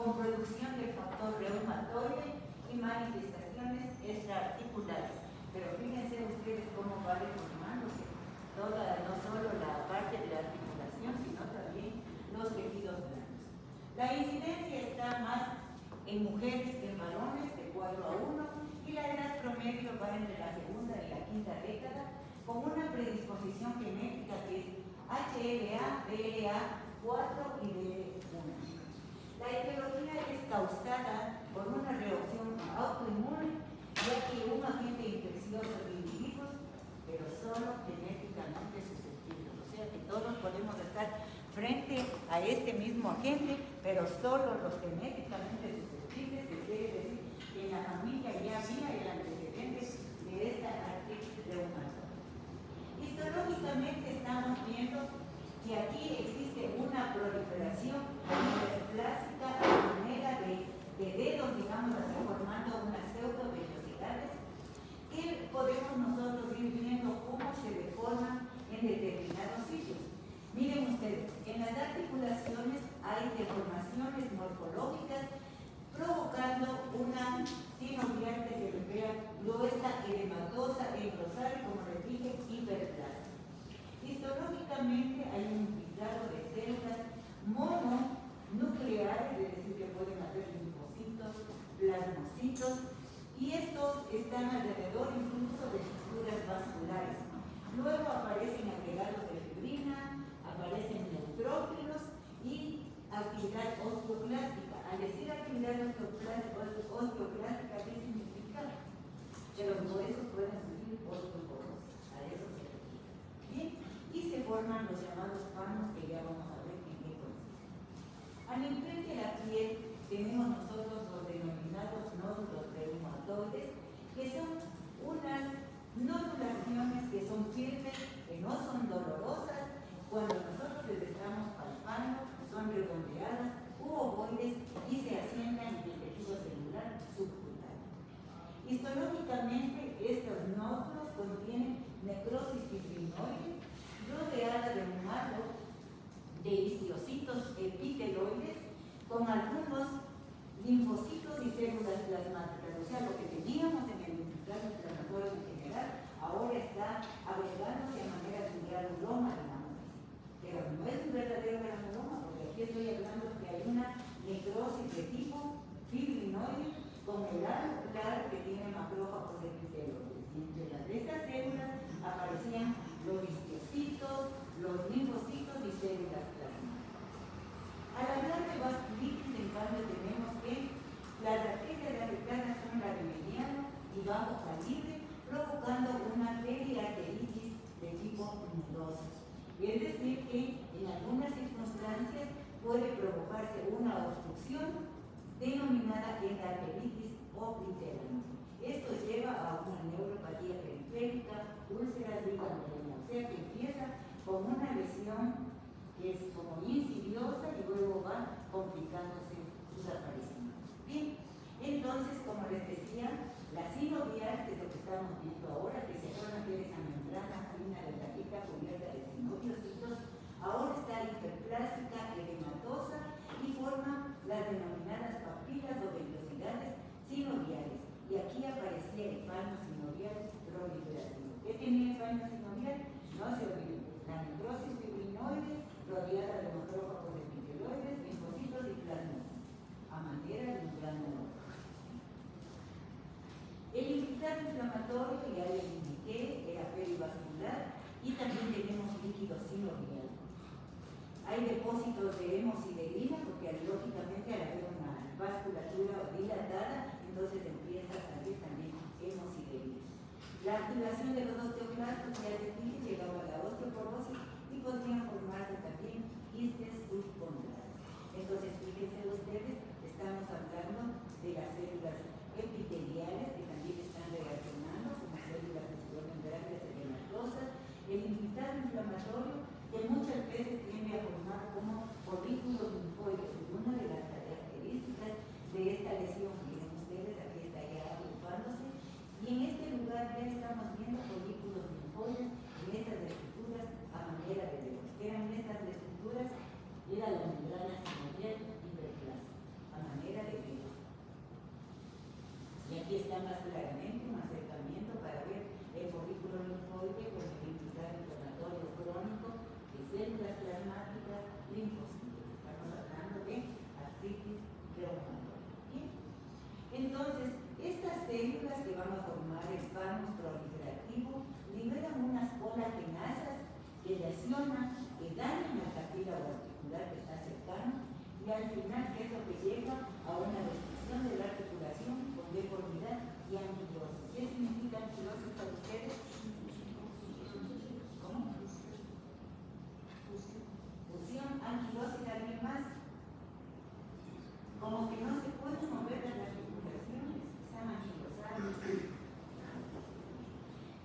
con producción del factor reumatoide y manifestaciones extraarticulares. Pero fíjense ustedes cómo va deformándose toda, no solo la parte de la articulación, sino también los tejidos blandos. La incidencia está más en mujeres que en varones, de 4 a 1, y la edad promedio va entre la segunda y la quinta década, con una predisposición genética que es HLA, BLA4 y BL1. La etiología es causada por una reacción autoinmune, ya que un agente infeccioso de individuos, pero solo genéticamente susceptibles. O sea que todos podemos estar frente a este mismo agente, pero solo los genéticamente susceptibles, que quiere decir que en la familia ya había el antecedente de esta artritis reumatoide. Histológicamente estamos viendo que aquí existe una proliferación hiperplástica a manera de dedos, digamos así, formando unas pseudovellosidades que podemos nosotros ir viendo cómo se deforman en determinados sitios. Miren ustedes, en las articulaciones hay deformaciones morfológicas provocando una sinovial que se recrea gruesa, edematosa e engrosada, como les dije, hiperplástica. Histológicamente hay un infiltrado de células mononucleares, es decir, que pueden haber linfocitos, plasmocitos, y estos están alrededor incluso de estructuras vasculares. Luego aparecen agregados de fibrina, aparecen neutrófilos y actividad osteoclástica. Al decir actividad osteoclástica, ¿qué significa? Que los huesos pueden sufrir osteoporosis. A eso se refiere. Bien, y se forman los llamados panos, que ya vamos a ver en qué consiste. Al enfrente de la piel tenemos nosotros los denominados nódulos reumatoides, que son unas nodulaciones que son firmes, que no son dolorosas. Cuando nosotros les estamos palpando, son redondeadas, ovoides, y se asientan en el tejido celular subcutáneo. Histológicamente, estos nódulos contienen necrosis fibrinoide rodeada de un halo de histocitos epiteloides con algunos linfocitos y células plasmáticas. O sea, lo que teníamos en el infiltrado inflamatorio en general, ahora está agregándose a manera de un granuloma, digamos así. Pero no es un verdadero granuloma, porque aquí estoy hablando que hay una necrosis de tipo fibrinoide con el halo claro que tiene macrófagos epiteloides. Y entre las de estas células aparecían los histocitos, los linfocitos y células plasmáticas. Al hablar de vasculitis, en cambio, tenemos que las arterias afectadas son la de mediano y bajo calibre, provocando una periarteritis de tipo nudosa. Es decir, que en algunas circunstancias puede provocarse una obstrucción denominada endarteritis obliterante. Esto lleva a una neuropatía periférica, úlceras de gangrena, o sea que empieza con una lesión que es como insidiosa y luego va complicándose sus apariciones. Bien, entonces, como les decía, la sinovial, que es lo que estamos viendo ahora, que se acuerdan que es esa membrana fina de la delgadita cubierta de sinoviocitos, ahora está hiperplástica, edematosa y forma las denominadas papilas o vellosidades sinoviales. Y aquí aparecía el paño sinovial proliferativo. ¿Qué tenía el paño sinovial? No se olviden, la necrosis fibrinoide rodeada de macrófagos epiteloides, linfocitos y plasmocitos, a manera de un granuloma. El infiltrado inflamatorio, ya les indiqué, era perivascular, y también tenemos líquido sinovial. Hay depósitos de hemosiderina, porque lógicamente al haber una vasculatura dilatada, entonces empieza a salir también hemosiderina. La activación de los osteoclastos, ya les dije, llegaba a la osteoporosis y podrían formarse también quistes subcondrales. Entonces, fíjense ustedes, estamos hablando de las células epiteliales que también están reaccionando como células que se vuelven grandes edematosas, el infiltrado inflamatorio que muchas veces tiende a formar como folículos final, que es lo que lleva a una restricción de la articulación con deformidad y anquilosis. ¿Qué significa anquilosis para ustedes? ¿Cómo? Fusión, anquilosis, ¿alguien más? Como que no se pueden mover las articulaciones, están anquilosadas.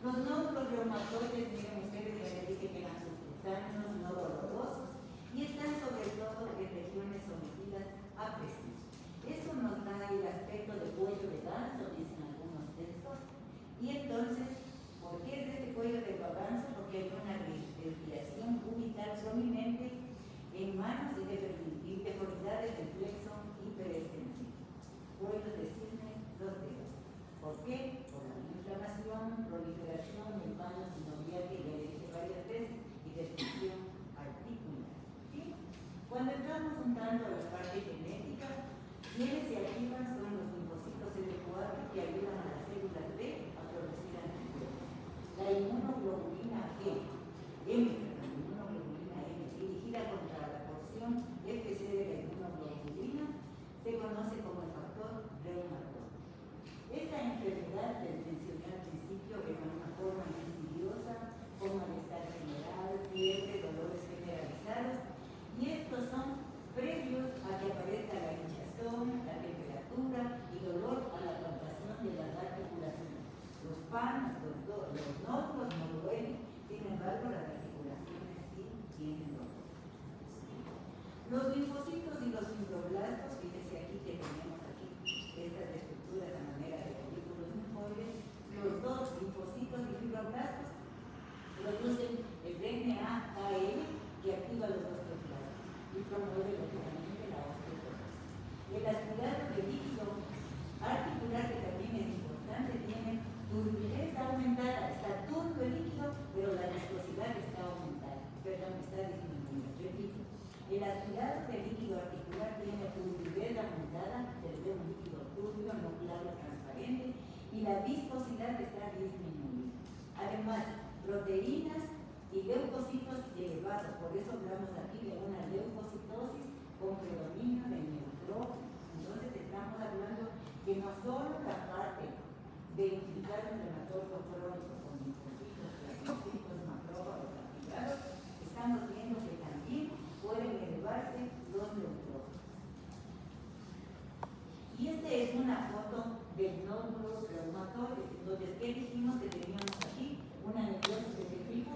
Los nódulos reumatoides, miren ustedes, ya les dije que eran subcutáneos, no dolorosos, y están sobre todo en regiones sometidas a presión. Esto nos da el aspecto de cuello de ganso, dicen algunos textos, y entonces, ¿por qué es de este cuello de ganso? Porque hay una desviación cubital prominente en manos y deformidades del plexo hiperextensivo. Cuello de cisne, dos dedos. ¿Por qué? Por la inflamación, proliferación en manos sinovial que ya dije varias veces y destrucción articular. ¿Sí? Cuando entramos un tanto a la parte genética, quienes se activan son los linfocitos CD4 que ayudan a las células B a producir anticuerpos. La inmunoglobulina G, la inmunoglobulina M, dirigida contra la porción FC de la inmunoglobulina, se conoce como el factor reumatoide. Esta enfermedad, les mencioné al principio, es una forma insidiosa, con malestar general, fiebre, dolores generalizados, y estos son previos a que aparezca la hinchazón, la temperatura y dolor a la palpación de las articulaciones. Los panos, los nódulos no duelen, sin embargo las articulaciones sí tienen dolor. Los linfocitos y los fibroblastos, fíjense aquí que tenemos aquí estas estructuras a manera de folículos linfoides, los dos linfocitos y fibroblastos producen el DNA-AL que activa los osteoclastos y promueve lógicamente la osteoporosis. El aspirado de líquido articular, que también es importante, tiene turbidez aumentada, está turbio el líquido, pero la viscosidad está aumentada, está disminuida. Repito, el aspirado de líquido articular tiene turbidez aumentada, se ve un líquido turbio, no claro, transparente, y la viscosidad está disminuida. Además, proteínas y leucocitos elevados, por eso hablamos aquí de una leucocitosis con predominio de neutrófilos. Entonces estamos hablando que no solo la parte de identificar un reumatoide crónico con linfocitos, plasmocitos, macrófagos activados, estamos viendo que también pueden elevarse los neutrófilos. Y esta es una foto del nódulo reumatoide. Entonces, ¿qué dijimos que teníamos aquí? Una necrosis de tipo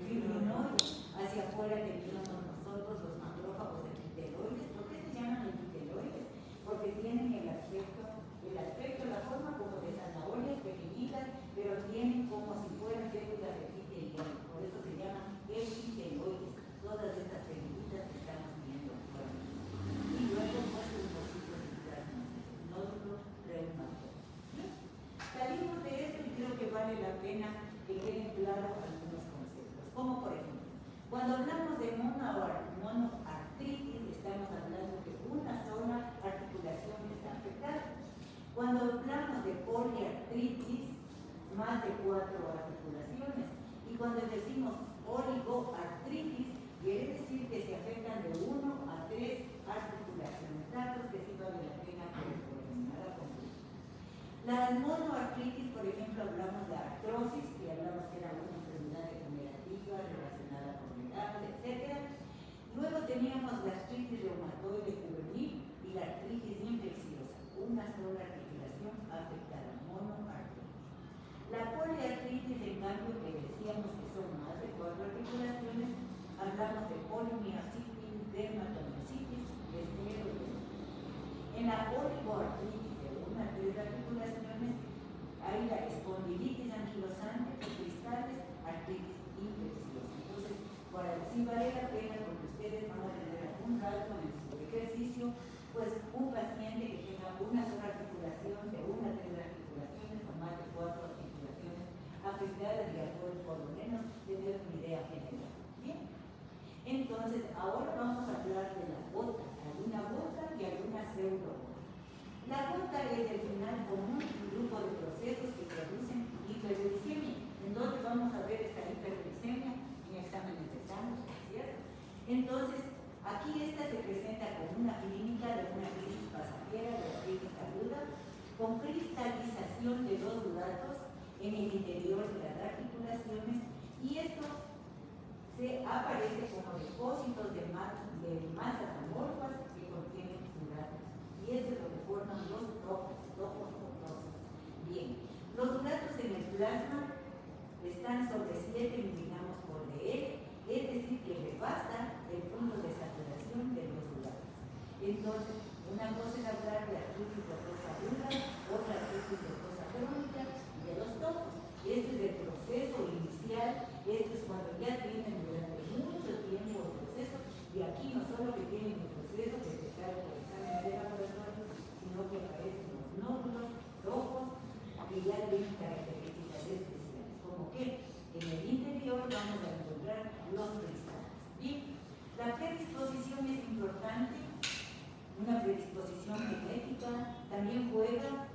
fibrinoide. Hacia afuera teníamos nosotros los macrófagos epiteloides. ¿Por qué se llaman epiteloides? Porque tienen el aspecto, la forma como de zanahorias pequeñitas, pero tienen como si fueran células epiteliales. Por eso se llaman epiteloides. Todas estas células que estamos viendo actualmente. Y luego, pues, los linfocitos internos, nódulo reumatoide. Salimos de esto y creo que vale la pena que queden claros algunos conceptos. Como por ejemplo, cuando hablamos de monoartritis, estamos hablando de una sola articulación que está afectada. Cuando hablamos de poliartritis, más de 4 articulaciones. Y cuando decimos oligoartritis, quiere decir que se afectan de 1 a 3 articulaciones. Datos que sí vale la pena terminar a concluir. La monoartritis, por ejemplo, hablamos de artrosis, que hablamos que era una enfermedad degenerativa relacionada con el edad, etc. Luego teníamos la artritis reumatoide juvenil y la artritis infecciosa, una sola articulación afectada, monoartritis. La poliartritis, en cambio, que decíamos que son más de 4 articulaciones, hablamos de polimiositis, dermatomyositis, esclerodermitis. En la oligoartritis de 1 a 3 articulaciones hay la espondilitis anquilosante, cristales, artritis infecciosa. Entonces, sí vale la pena, porque ustedes van a tener algún rato en su ejercicio, pues un paciente que tenga una sola articulación, de 1 a 3 articulaciones, o más de 4 articulaciones afectadas, y por lo menos tener una idea general. Bien. Entonces, ahora vamos a hablar de la gota, alguna gota y alguna pseudogota. La gota es el final común de un grupo de procesos que producen hiperglicemia. ¿En dónde vamos a ver esta hiperglicemia? En exámenes de sangre, ¿cierto? Entonces, Aquí esta se presenta como una clínica de una crisis pasajera de la crisis aguda, con cristalización de los dudatos en el interior de las articulaciones, y esto se aparece como depósitos de masas amorfas que contienen dudatos, y eso es lo que forman los topos potosos. Bien, los dudatos en el plasma están sobre 7 miligramos por dl, es decir, que rebasa el punto de saturación de los dudatos. Entonces, una cosa es hablar de artritis dolorosa aguda, otra artritis dolorosa crónica y de los topos. Este es el proceso inicial, esto es cuando ya tienen durante mucho tiempo el proceso, y aquí no solo que tienen el proceso que se cae por examen de laboratorio, sino que aparecen los nódulos rojos que ya tienen características especiales, como que en el interior vamos a encontrar los cristales. Bien, la predisposición es importante, una predisposición genética, también juega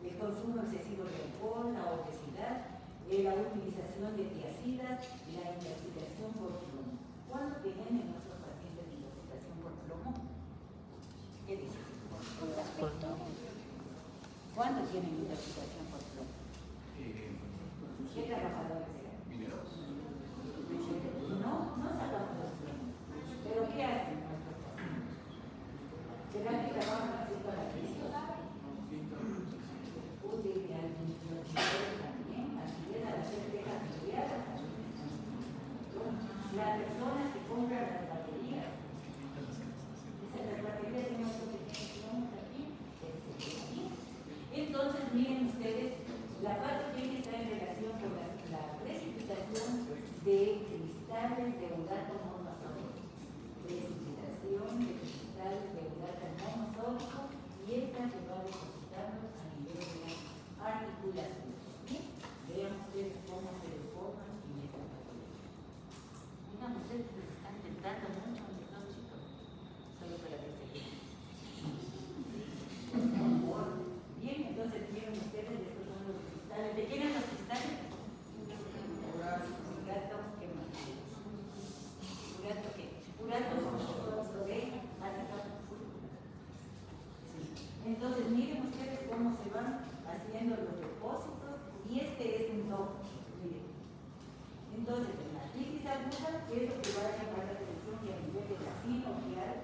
el consumo excesivo de alcohol, la obesidad, la utilización de tiazidas y la intoxicación por plomo. ¿Cuándo tienen nuestros pacientes intoxicación por plomo? ¿Qué dicen? ¿Cuándo tienen intoxicación por plomo? ¿Qué trabajadores eran? Mineros. No sacamos los plomos. ¿Pero qué hacen nuestros pacientes? ¿Será que trabajan así con la crisis? Útil al también, así es, a las certezas estudiadas también. La persona que compra las baterías, las baterías tienen otro que tiene plomos aquí, entonces miren ustedes, la patogenia está en relación con la precipitación de cristales de dudato monosódico. Precipitación de cristales de dudato monosódico, y esta se va depositando a nivel de la articulación. ¿Bien? Vean ustedes cómo se deforman en esta patología. Digan ustedes que se están tentando mucho a los chicos, solo para que se vean. Bien, entonces miren ustedes, estos son los cristales. ¿De quién eran los cristales? Urato, ¿qué más? ¿Urato qué? Urato sobre entonces miren ustedes cómo se van haciendo los depósitos, y este es un topo. Miren. Entonces en la artritis aguda, que es lo que va a llamar la atención, que a nivel de la sinovial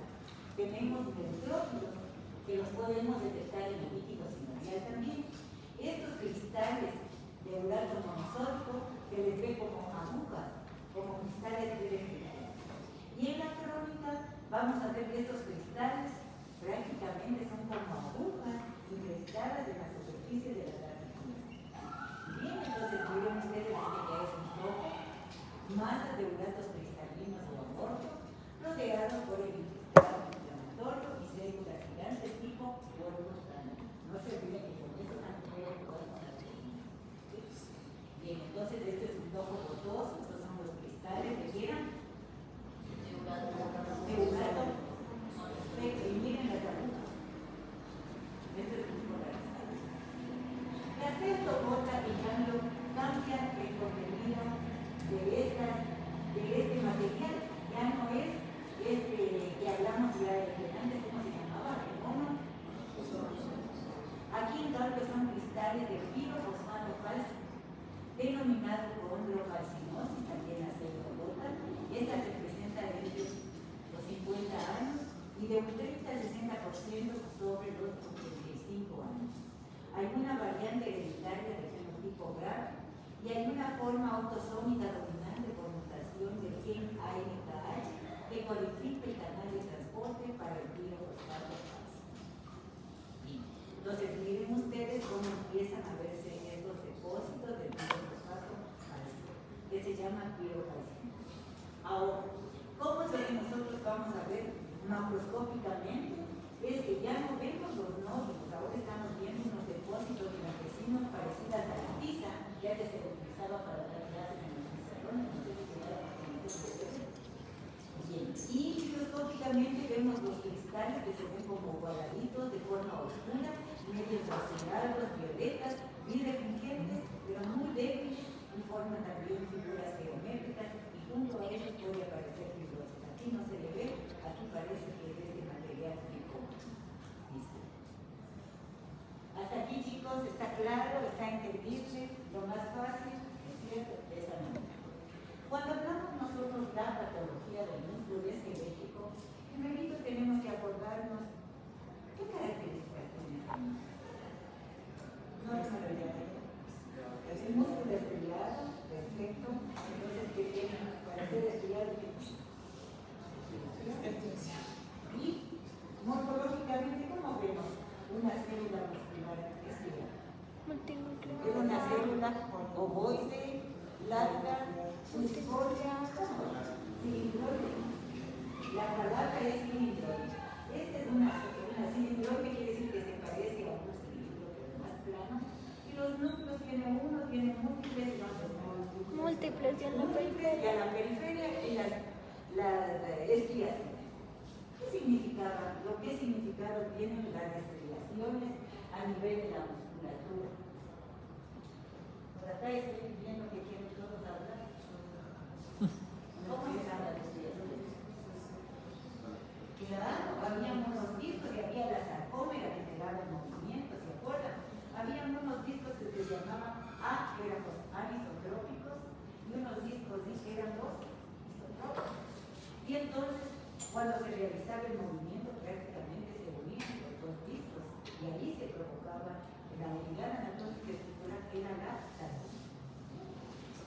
tenemos neutrófilos que los podemos detectar en el líquido sinovial también. Estos cristales de urato monosódico se les ve como agujas, como cristales triangulares. Y en la crónica vamos a ver que estos cristales prácticamente son como agujas incrustadas en la superficie de las articulaciones. Bien, entonces miren ustedes que ya es un topo, masas de uratos cristalinos o amorfos, rodeados por el intestino inflamatorio y células gigantes tipo cuerpos grandes. No se olviden que con eso también puede jugar con la proteína. Bien, entonces este es un topo potoso, estos son los cristales que quieran. De urato. Y miren las agujas. Este es un polarizado. La celtobota, en cambio, cambia el contenido de este material. Ya no es este que hablamos ya de antes, ¿cómo se llamaba? El mono. Aquí, en cambio, son cristales de pirofosfato cálcico, denominado condrocalcinosis, también la celtobota. Esta se presenta desde los 50 años y de un 30 al 60% sobre los 85 años. Hay una variante hereditaria de fenotipo grave y hay una forma autosómica dominante por mutación del gen ANKH que codifica el canal de transporte para el pirofosfato cálcico. Entonces miren ustedes cómo empiezan a verse estos depósitos del pirofosfato cálcico, que se llama pirocalcina. Ahora, ¿cómo es lo que nosotros vamos a ver macroscópicamente? Es que ya no vemos los nódulos, ahora estamos viendo unos depósitos blanquecinos parecidos a la tiza, ya que se utilizaba para dar clases en los pizarrones, no sé si quedaron con ustedes. Bien, y microscópicamente vemos los cristales que se ven como cuadraditos de forma oscura, medios roserados, violetas, muy refulgentes, pero muy débiles, y forman también figuras geométricas, y junto a ellos puede aparecer fibrosis. Aquí no se le ve aquí parece que es de material tipo. Hasta aquí, chicos, está claro, está entendible, lo más fácil, ¿es cierto? De esa manera. Cuando hablamos nosotros de la patología del músculo esquelético, primero tenemos que acordarnos qué características tiene el músculo. No es el músculo estriado, perfecto, entonces que tiene para ser estriado y morfológicamente, ¿cómo vemos una célula muscular estriada? Es una célula ovoide, larga, fusiforme, cilindroide. La palabra es cilindroide. Esta es una cilindroide, quiere decir que se parece a un cilindro, pero más plano. Y los núcleos tienen uno, tienen múltiples y otros no. Múltiples y a la periferia. Y a la periferia y las estriaciones. ¿Qué significaba? ¿Qué significado tienen las estriaciones a nivel de la musculatura? Por acá estoy viendo que quieren todos hablar. ¿Cómo se llaman las estriaciones? Claro, había unos discos y había la sarcómera que te daba el movimiento, ¿se acuerdan? Había unos discos que se llamaban A, que eran los anisotrópicos, y unos discos D, que eran los isotrópicos. Y entonces, cuando se realizaba el movimiento, prácticamente se unían los dos discos, y allí se provocaba la unidad anatómica estructural, que era la sarcómera.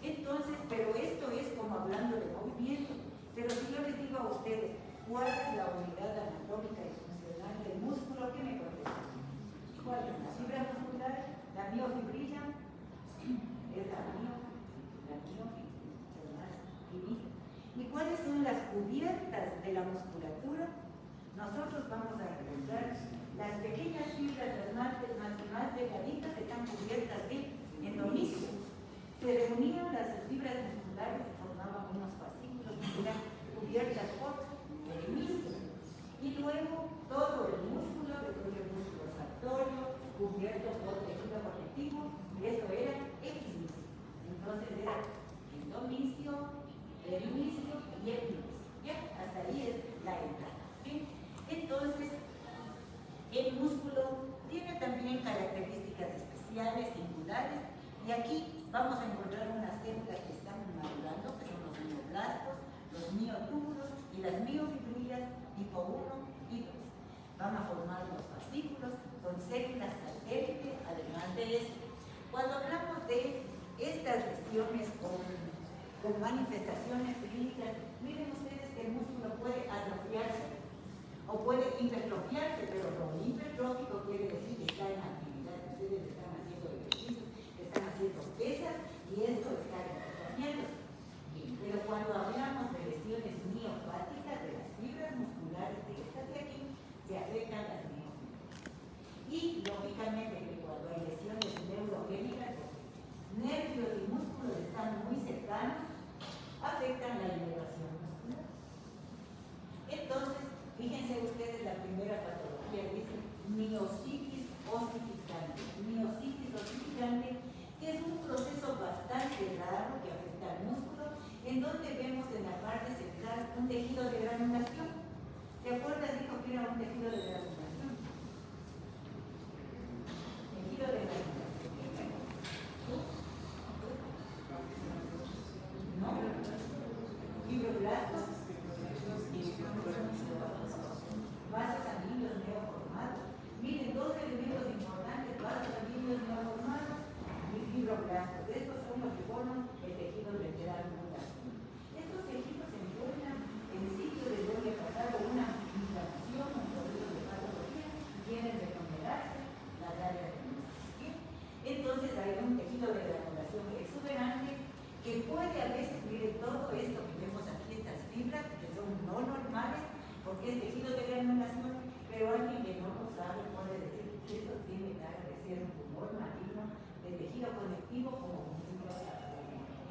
Entonces, pero esto es como hablando de movimiento. Pero si yo les digo a ustedes, ¿cuál es la unidad anatómica y funcional del músculo? ¿Qué me contestan? ¿Cuál es? ¿La fibra muscular? ¿La miofibrilla? Es la miofibrilla. ¿Y cuáles son las cubiertas de la musculatura? Nosotros vamos a encontrar las pequeñas fibras, las más delgaditas, están cubiertas de endomisio. Se reunían las fibras musculares y formaban unos fascículos que eran cubiertas por endomisio. Y luego todo el músculo, después el músculo sartorio, cubierto por tejido conectivo, y eso era epimisio. Entonces era endomisio, perimisio y epimisio. ¿Ya? Hasta ahí es la entrada. ¿Sí? Entonces, el músculo tiene también características especiales, singulares, y aquí vamos a encontrar unas células que están madurando, que son los mioblastos, los miotúbulos y las miofibrillas tipo 1 y 2. Van a formar los fascículos con células satélite, además de esto. Cuando hablamos de estas lesiones con manifestaciones clínicas, miren ustedes que el músculo puede atrofiarse o puede hipertrofiarse, pero lo hipertrófico quiere decir que está en actividad. Ustedes están haciendo ejercicios, están haciendo pesas y esto está hipertrofiando. Pero cuando hablamos de lesiones miopáticas, de las fibras musculares de estas de aquí, se afectan las miofibras. Y lógicamente que cuando hay lesiones neurogénicas, nervios y músculos están muy cercanos, afectan la inervación muscular. Entonces, fíjense ustedes, la primera patología dice miositis ossificante. Miositis ossificante, que es un proceso bastante raro que afecta al músculo, en donde vemos en la parte central un tejido de granulación. ¿Te acuerdas? Dijo que era un tejido de granulación. Tejido de granulación. ¿No? Fibroblastos. Vasos sanguíneos neoformados. Miren, dos elementos importantes: vasos sanguíneos neoformados y fibroblastos. Estos son los que forman el tejido de granulación. Estos tejidos se encuentran en sitios de donde ha pasado una inflamación, un proceso de patología, y tienen de regenerarse las áreas de músculo. Entonces hay un tejido de granulación exuberante que puede a veces, miren, todo esto que vemos aquí, estas fibras que son no normales, porque es tejido de granulación, pero alguien que no lo sabe puede decir que esto tiene cara de ser un tumor maligno de tejido conectivo como un fibra.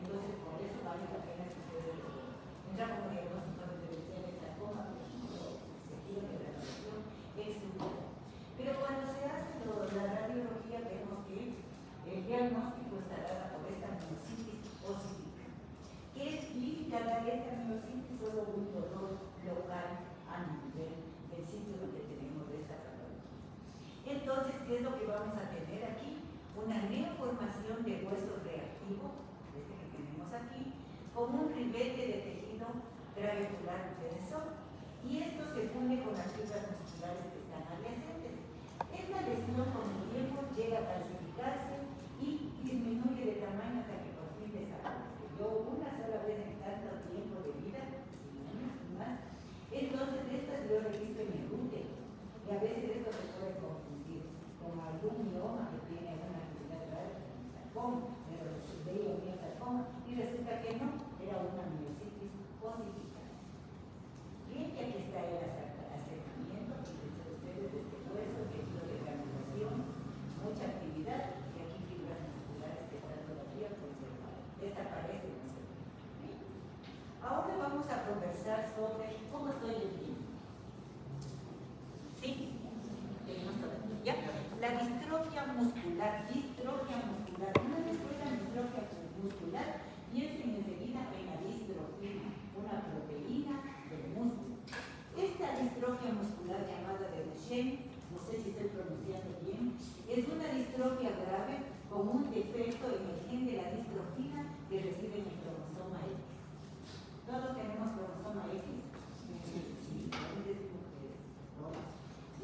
Entonces, por eso vale la pena que ustedes lo vean. Entra como diagnóstico diferencial de sarcoma, tejido de granulación exuberante. Pero cuando se hace la radiología, vemos que el diagnóstico está dado por esta miositis ossificante. ¿qué es lo que vamos a tener aquí? Una neoformación de hueso reactivo, este que tenemos aquí, con un ribete de tejido trabecular denso, y esto se funde con las fibras musculares que están adyacentes. Esta lesión con el tiempo llega a calcificarse y disminuye de tamaño hasta que por fin desaparece. Yo una sola vez en tanto tiempo de vida, más, entonces estas yo lo he visto en el útero, y a veces esto se puede confundir con algún mioma que tiene una actividad rara, un sarcoma, pero veía un sarcoma, y resulta que no, era una miositis osificada. Bien, que aquí está el acercamiento, fíjense ustedes, este hueso, tejido de granulación, mucha actividad, y aquí fibras musculares que están todavía conservadas. Desaparece el conservador. Ahora vamos a conversar sobre cómo estoy el tiempo. ¿Sí? Tenemos todo. ¿Ya? La distrofia muscular, una vez fue la distrofia muscular, piensen enseguida en la distrofina, una proteína del músculo. Esta distrofia muscular llamada de Duchenne, no sé si estoy pronunciando bien, es una distrofia grave con un defecto en el gen de la distrofina que reside en el cromosoma X. ¿Todos tenemos cromosoma X? Sí,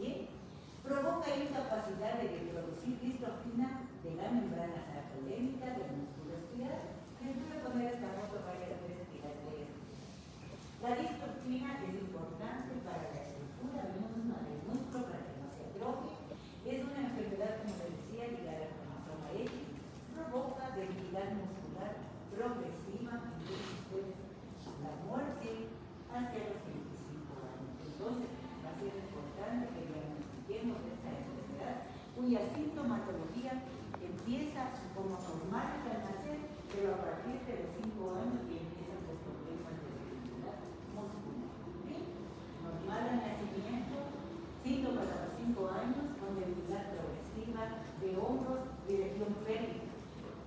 bien. Provoca incapacidad de producir distrofina de la membrana sarcolémica del músculo estriado. Les voy a poner esta foto varias veces que las vean. La distrofina es importante para la estructura misma del músculo, para que no se atrofie. Es una enfermedad, como les decía, ligada al cromosoma X. Provoca debilidad muscular progresiva, entonces la muerte hacia los 25 años. Entonces, va a ser importante que diagnostiquemos esta enfermedad, cuya sintomatología empieza como normal al nacer, pero a partir de los 5 años y empiezan los problemas de debilidad muscular. ¿Okay? Normal al nacimiento, síntomas a los 5 años, con debilidad progresiva de hombros y región pélvica,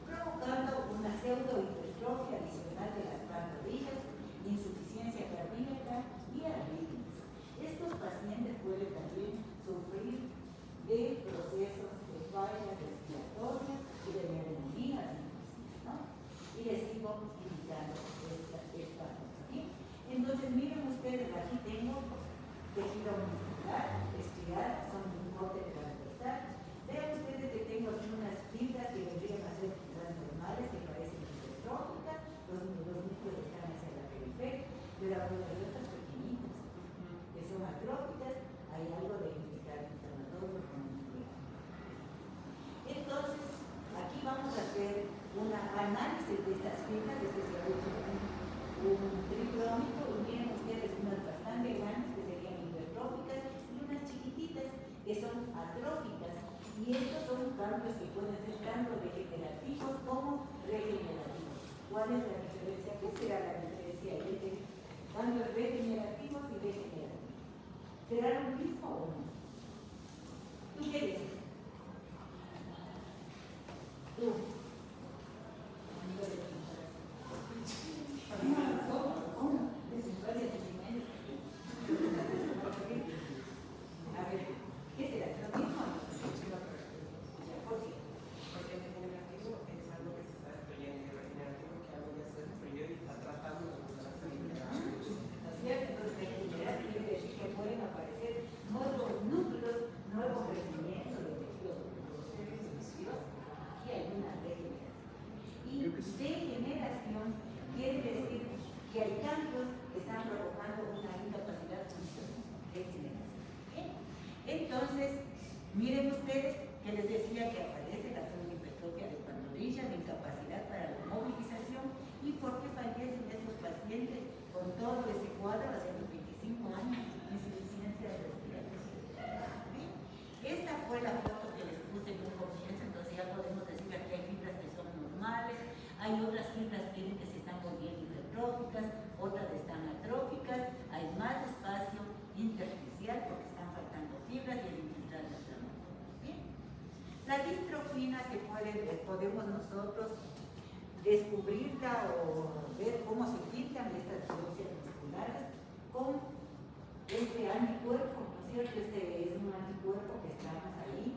provocando una pseudohipertrofia adicional de las pantorrillas, insuficiencia cardíaca y arritmias. Estos pacientes pueden también sufrir de procesos de falla respiratoria y de neumonías, ¿no? Y les sigo indicando esta cosa. ¿Sí? Entonces, miren ustedes, aquí tengo tejido muscular, estirada, son un corte transversal. Vean ustedes que tengo aquí unas fibras que vendrían a ser fibras normales, que parecen hipertróficas, los músculos están hacia la periferia, pero hay otras pequeñitas que son atróficas, hay algo de inflamatorio muscular. Entonces, aquí vamos a hacer un análisis de estas fibras, desde que se ha hecho un tricrónico, y miren ustedes unas bastante grandes que serían hipertróficas y unas chiquititas que son atróficas, y estos son cambios que pueden ser tanto degenerativos como regenerativos. ¿Cuál es la diferencia? ¿Qué será la diferencia entre cambios regenerativos y degenerativos? ¿Será lo mismo o no? ¿Tú qué dices? Tú. A ver, ¿qué será? ¿Lo mismo o no? ¿Por qué? Porque el degenerativo es algo que se está destruyendo, y el regenerativo que algo ya se destruyó y está tratando de volver a salir de la ¿No es cierto? Entonces, regenerar quiere decir que pueden aparecer nuevos núcleos, nuevos crecimientos de tejidos productivos. Aquí hay una regeneración. Y degeneración quiere decir que hay cambios que están provocando una incapacidad funcional. Degeneración. ¿Bien? Entonces, miren ustedes que les decía que aparece la pseudohipertrofia de pantorrillas, de incapacidad para la movilización, y por qué fallecen estos pacientes con todo ese cuadro hacia los 25 años, insuficiencia respiratoria. Esta fue la foto que les puse en un comienzo, entonces ya podemos decir que aquí hay fibras que son normales, hay otras fibras que se están volviendo hipertróficas, otras están atróficas, hay más espacio intersticial porque están faltando fibras y el infiltrado inflamatorio. Bien. La distrofina podemos nosotros descubrirla o ver cómo se filtran estas biopsias musculares con este anticuerpo, ¿no es cierto? Este es un anticuerpo que estamos ahí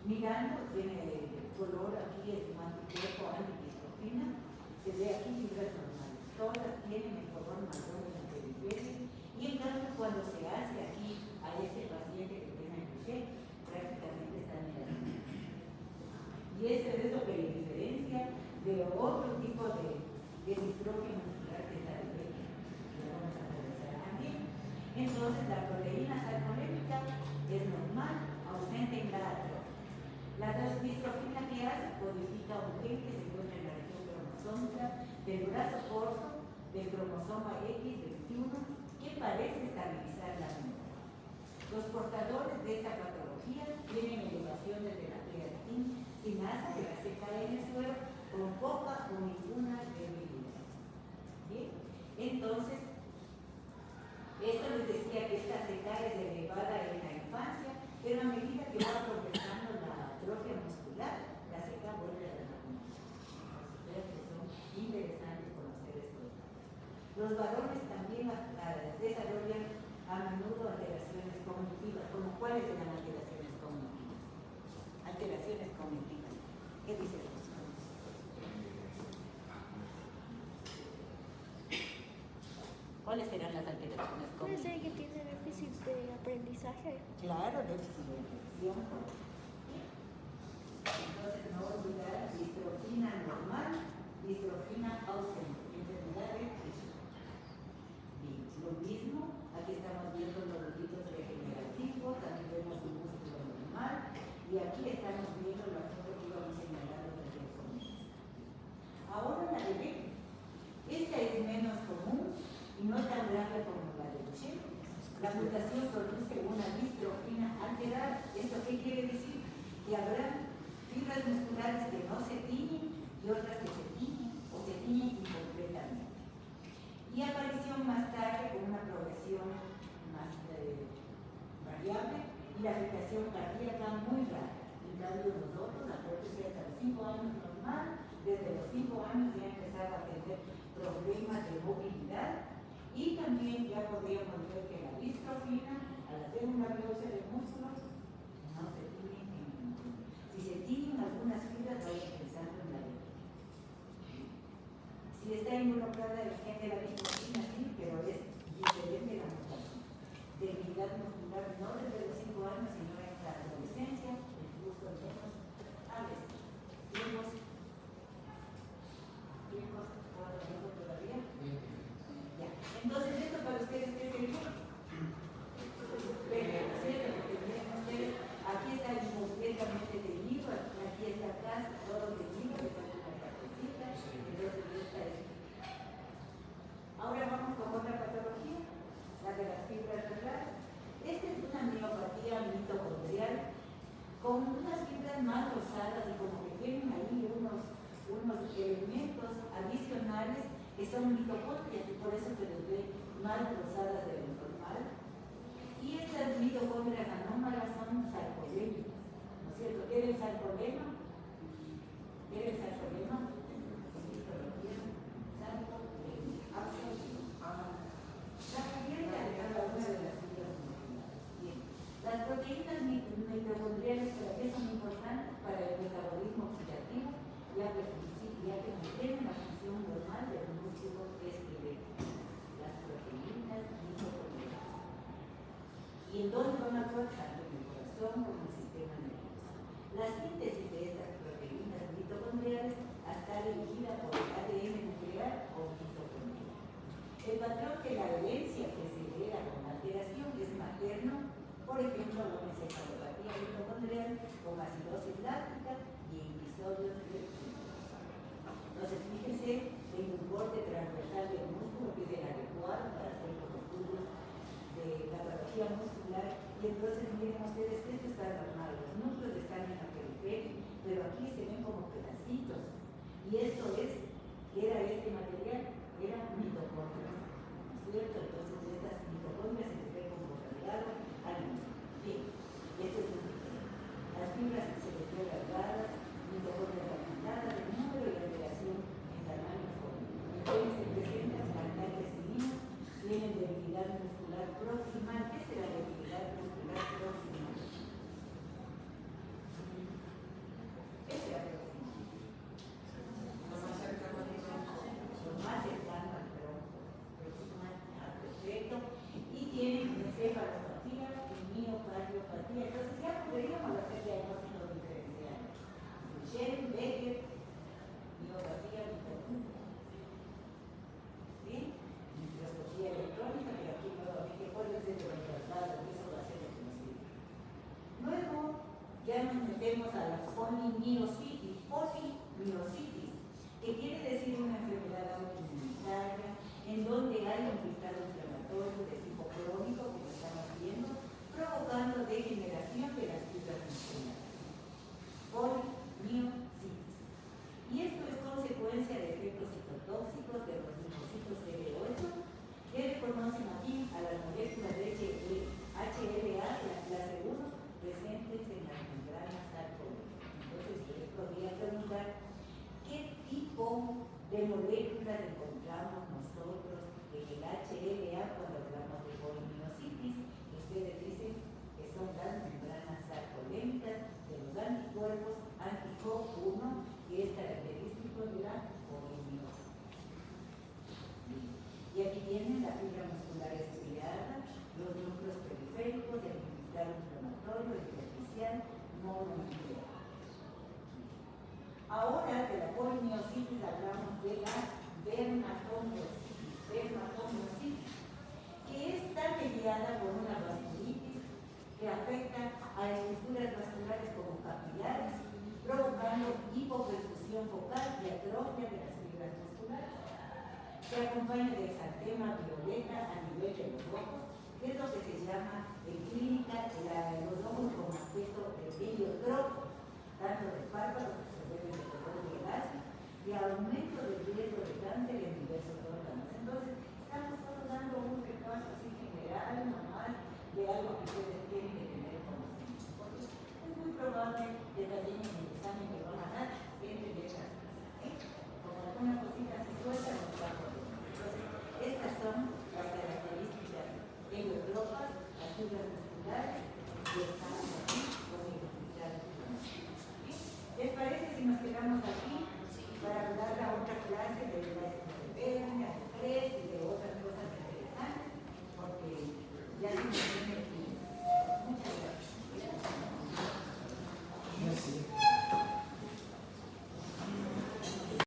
Mirando, tiene el color aquí es un anticuerpo antidistrofina, se ve aquí fibras normales, todas tienen el color marrón en la periferia, y en cambio cuando se hace aquí a este paciente que tiene el Duchenne, prácticamente está negativo. Y eso es lo que le diferencia de otro tipo de distrofia muscular que está de pecho, que vamos a revisar también. Entonces la proteína sarcolémica es normal, ausente en la atrofia. La distrofina que hace codifica un gen que se encuentra en la región cromosómica del brazo corto del cromosoma X21 que parece estabilizar la memoria. Los portadores de esta patología tienen elevaciones de la creatinasa de la CKN en el suelo con poca o ninguna debilidad. ¿Bien? Entonces, esto les decía que esta CK es elevada en la infancia, pero a medida que va progresando la atrofia muscular, la CK vuelve a la normalidad. Creo que son interesantes conocer estos datos. Los varones también desarrollan a menudo alteraciones cognitivas, como cuáles eran alteraciones cognitivas. Alteraciones cognitivas. ¿Qué dice el profesor? ¿Cuáles serán las alteraciones Puede cognitivas? ser que tiene déficit de aprendizaje. Claro, déficit de atención. Entonces, no olvidar distrofina normal, distrofina ausente, enfermedad de Fischer. Bien, lo mismo, aquí estamos viendo los ruidos regenerativos, también vemos un músculo normal, y aquí estamos viendo la foto que íbamos señalando desde el comienzo. Ahora la de B. Esta es menos común y no tan grave como la de Duchenne. La mutación produce una distrofina alterada. ¿Esto qué quiere decir? Que habrá fibras musculares que no se tiñen y otras que se tiñen o se tiñen incompletamente. Y aparición más tarde con una progresión más variable y la afectación cardíaca muy rara. En cambio nosotros, la prótesis hasta los 5 años normal, desde los 5 años ya empezaba a tener problemas de movilidad y también ya podríamos ver que la distrofina, al hacer una biopsia de músculos, no se tiñen en ningún. Si se tiñen algunas fibras, vaya pensando en la debilidad. Si está involucrada el gen de la distrofina, sí, pero es diferente la mutación. Debilidad muscular no desde los 5 años, sino en la adolescencia, incluso menos a veces. ¿Tiempos todavía? Ya. Entonces, esto para ustedes, ¿qué sería? Aquí está completamente teñido, aquí está atrás todo teñido, está una partecita, entonces esta es. Ahora vamos con otra patología, la de las fibras regulares. Esta es una miopatía mitocondrial con unas fibras más rosadas y como que tienen ahí unos elementos adicionales que son mitocondrias y por eso se les ve más rosadas de lo normal. Y estas mitocondrias anómalas son sarcolémicas, ¿no es cierto? ¿Qué es el sarcolema? ¿Qué es el sarcolema? Las proteínas mitocondriales, ¿para qué son importantes? Para el metabolismo oxidativo, ya que mantienen la función normal del músculo esquelético. Las proteínas mitocondriales. ¿Y en dónde van a actuar? Tanto en el corazón como en el sistema nervioso. La síntesis de estas proteínas mitocondriales está dirigida por el ADN nuclear o mitocondrial. El patrón de la herencia que se hereda con alteración es materno, por ejemplo, la encefalopatía mitocondrial con acidosis láctica y episodios de fibrosis. Entonces, fíjense en un corte transversal del músculo que es el adecuado para hacer los estudios de patología muscular. Y entonces, miren ustedes que esto está normal, los núcleos están en la periferia, pero aquí se ven como pedacitos. Y esto es, era este material, era mitocondrias, ¿no es cierto? Entonces, estas mitocondrias se les ve como cargado al músculo. Bien, esto es un ejemplo. Las fibras se les ve cargadas, mitocondrias aumentadas en número y alteración en tamaño y forma. Entonces, se presentan marcas fininas, tienen debilidad muscular proximal. ¿Qué será debilidad muscular proximal? ya nos metemos a la polimiositis, que quiere decir una enfermedad autoinmunitaria en donde hay un cuidado inflamatorio de tipo crónico, como estamos viendo, provocando degeneración de las fibras musculares. Polimiositis. Y esto es consecuencia de efectos citotóxicos de los linfocitos CD8 que reconocen aquí a las moléculas de HLA, la clase 1, presentes en las membranas sarcólicas. Entonces, yo les podría preguntar qué tipo de moléculas encontramos nosotros en el HLA cuando hablamos de polimiositis. Ustedes dicen que son las membranas sarcolémicas de los anticuerpos anti-CoV-1, que es característico de la polimiositis. Y aquí tienen la fibra muscular estriada, los núcleos periféricos, el cuidado inflamatorio, el superficial, mononuclear. Ahora de la polimiositis hablamos de la dermatomiositis, que está mediada por una vasculitis que afecta a estructuras vasculares como capilares, provocando hipoperfusión focal y atrofia de las fibras musculares. Se acompaña de exantema violeta a nivel de los ojos, que es lo que se llama en clínica los ojos con aspecto